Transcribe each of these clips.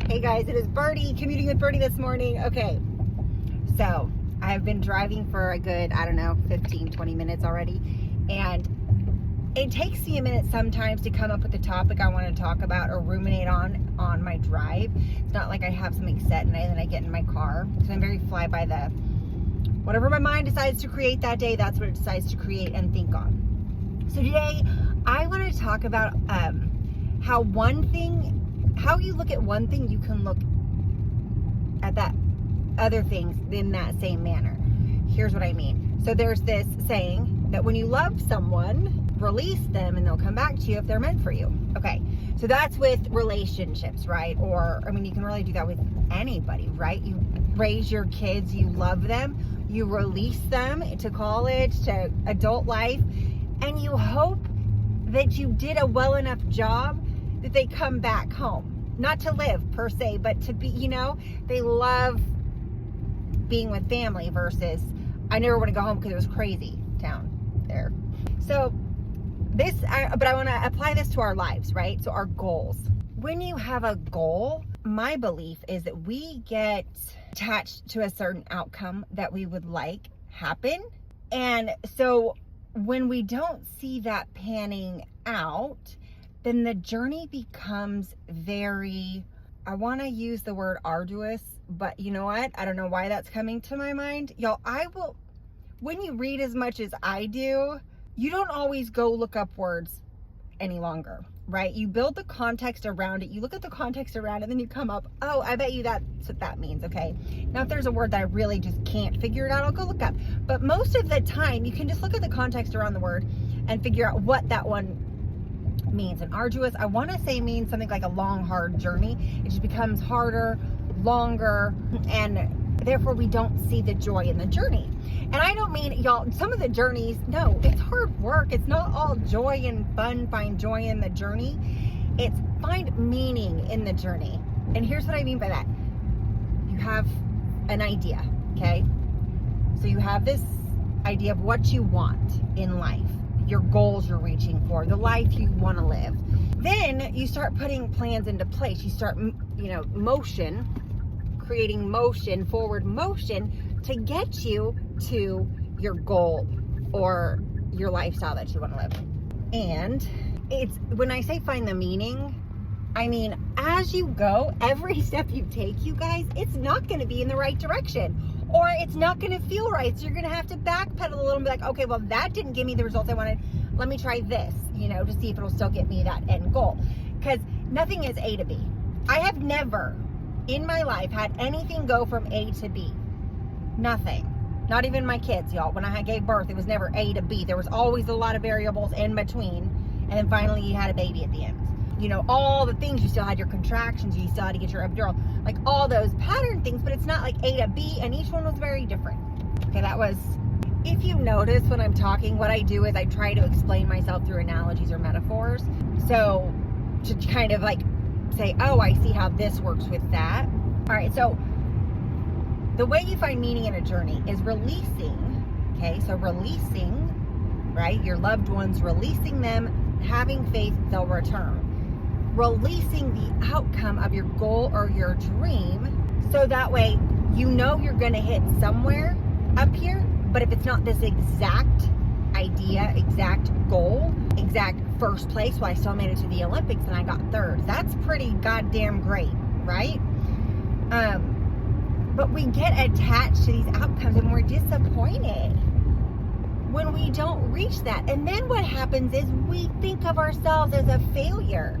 Hey guys, it is Bertie, commuting with Bertie this morning. Okay, so I've been driving for a good, 15, 20 minutes already. And it takes me a minute sometimes to come up with the topic I want to talk about or ruminate on my drive. It's not like I have something set and then I get in my car. Because I'm very fly by the, whatever my mind decides to create that day, that's what it decides to create and think on. So today, I want to talk about how you look at one thing, you can look at that other things in that same manner. Here's what I mean. So there's this saying that when you love someone, release them and they'll come back to you if they're meant for you. Okay, so that's with relationships, right? Or, you can really do that with anybody, right? You raise your kids, you love them, you release them to college, to adult life, and you hope that you did a well enough job that they come back home. Not to live per se, but to be, they love being with family versus I never want to go home because it was crazy town there. So but I want to apply this to our lives, right? So our goals. When you have a goal, my belief is that we get attached to a certain outcome that we would like happen. And so when we don't see that panning out, then the journey becomes very, I want to use the word arduous, but you know what? I don't know why that's coming to my mind. Y'all, when you read as much as I do, you don't always go look up words any longer, right? You build the context around it. You look at the context around it, and then you come up, oh, I bet you that's what that means, okay? Now, if there's a word that I really just can't figure it out, I'll go look up. But most of the time, you can just look at the context around the word and figure out what that one means. And arduous, I want to say, means something like a long, hard journey. It just becomes harder, longer, and therefore we don't see the joy in the journey. And I don't mean, y'all, some of the journeys, no, it's hard work. It's not all joy and fun. Find joy in the journey. It's find meaning in the journey. And here's what I mean by that. You have an idea, okay? So you have this idea of what you want in life, your goals you're reaching for, the life you want to live. Then you start putting plans into place. You start, creating motion, forward motion to get you to your goal or your lifestyle that you want to live. And it's, when I say find the meaning, I mean, as you go, every step you take, you guys, it's not going to be in the right direction. Or it's not going to feel right. So you're going to have to backpedal a little and be like, okay, well, that didn't give me the results I wanted. Let me try this, to see if it'll still get me that end goal. Because nothing is A to B. I have never in my life had anything go from A to B. Nothing. Not even my kids, y'all. When I gave birth, it was never A to B. There was always a lot of variables in between. And then finally you had a baby at the end. All the things, you still had your contractions, you still had to get your epidural, like all those pattern things, but it's not like A to B, and each one was very different. Okay, that was, if you notice when I'm talking, what I do is I try to explain myself through analogies or metaphors. So to kind of like say, oh, I see how this works with that. All right, so the way you find meaning in a journey is releasing, okay? So releasing, right? Your loved ones, releasing them, having faith they'll return. Releasing the outcome of your goal or your dream, so that way you're going to hit somewhere up here, but if it's not this exact idea, exact goal, exact first place, well, I still made it to the Olympics and I got third. That's pretty goddamn great, right? But we get attached to these outcomes and we're disappointed when we don't reach that. And then what happens is we think of ourselves as a failure,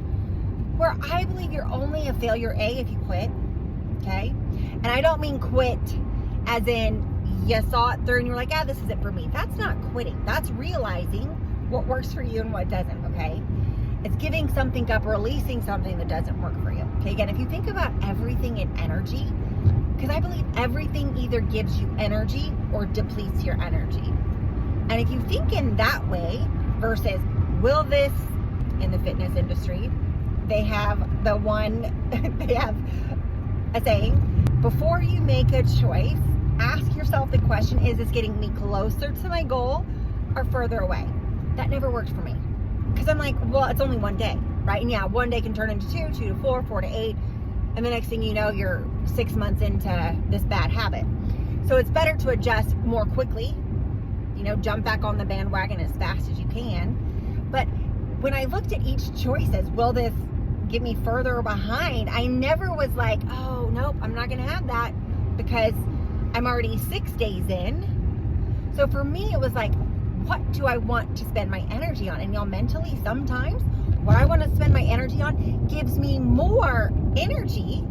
where I believe you're only a failure, A, if you quit, okay? And I don't mean quit as in you saw it through and you're like, this isn't for me. That's not quitting. That's realizing what works for you and what doesn't, okay? It's giving something up, releasing something that doesn't work for you. Okay, again, if you think about everything in energy, because I believe everything either gives you energy or depletes your energy. And if you think in that way versus will this, in the fitness industry, they have a saying, before you make a choice, ask yourself the question, is this getting me closer to my goal or further away? That never worked for me. Because I'm like, well, it's only one day, right? And yeah, one day can turn into 2, 2 to 4, 4 to 8. And the next thing you know, you're 6 months into this bad habit. So it's better to adjust more quickly, jump back on the bandwagon as fast as you can. But when I looked at each choice as, will this get me further behind? I never was like, oh, nope, I'm not going to have that because I'm already 6 days in. So for me, it was like, what do I want to spend my energy on? And mentally, sometimes what I want to spend my energy on gives me more energy.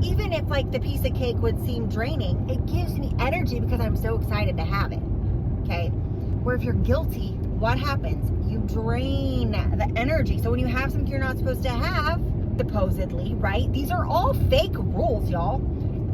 Even if like the piece of cake would seem draining, it gives me energy because I'm so excited to have it. Okay. Where if you're guilty, what happens? You drain the energy. So when you have something you're not supposed to have, supposedly, right? These are all fake rules, y'all.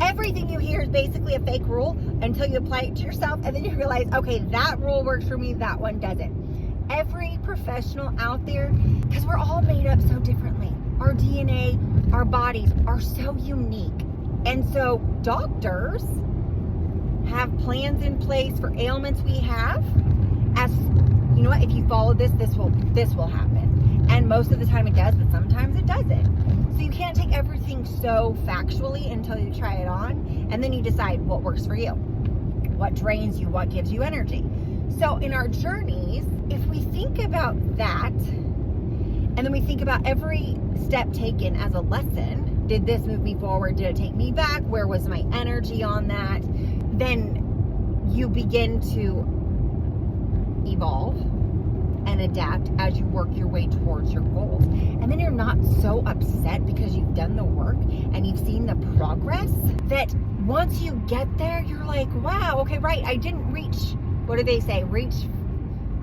Everything you hear is basically a fake rule until you apply it to yourself, and then you realize, okay, that rule works for me, that one doesn't. Every professional out there, because we're all made up so differently. Our DNA, our bodies are so unique. And so doctors have plans in place for ailments we have. As you know what, if you follow this will happen. And most of the time it does, but sometimes it doesn't. So you can't take everything so factually until you try it on, and then you decide what works for you, what drains you, what gives you energy. So in our journeys, if we think about that, and then we think about every step taken as a lesson, did this move me forward? Did it take me back? Where was my energy on that? Then you begin to evolve and adapt as you work your way towards your goals. And then you're not so upset because you've done the work and you've seen the progress, that once you get there, you're like, wow, okay, right, I didn't reach, what do they say?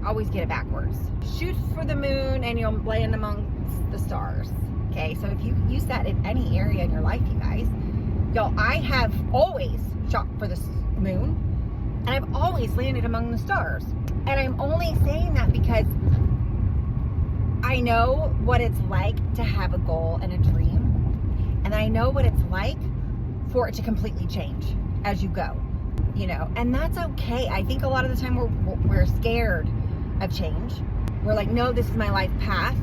Always get it backwards. Shoot for the moon and you'll land amongst the stars. Okay, so if you use that in any area in your life, you guys, I have always shot for the moon and I've always landed among the stars. And I'm only saying that because I know what it's like to have a goal and a dream. And I know what it's like for it to completely change as you go, and that's okay. I think a lot of the time we're scared of change. We're like, no, this is my life path.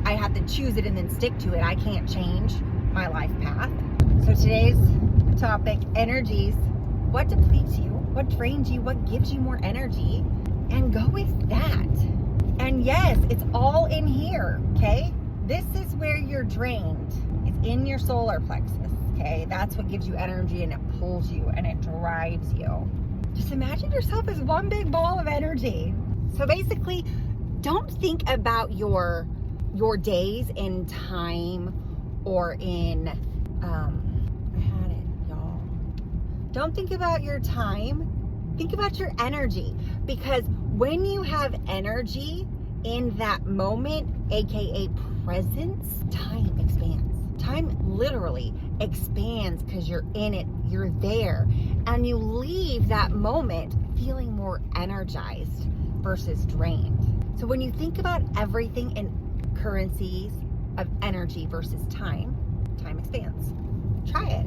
I have to choose it and then stick to it. I can't change my life path. So today's topic, energies, what depletes you, what drains you, what gives you more energy, and go with that. And yes, it's all in here, okay? This is where you're drained. It's in your solar plexus, okay? That's what gives you energy, and it pulls you and it drives you. Just imagine yourself as one big ball of energy. So basically, don't think about your days in time or in, I had it, y'all. Don't think about your time. Think about your energy, because when you have energy in that moment, aka presence, time expands. Time literally expands because you're in it, you're there, and you leave that moment feeling more energized versus drained. So when you think about everything in currencies of energy versus time, time expands. Try it.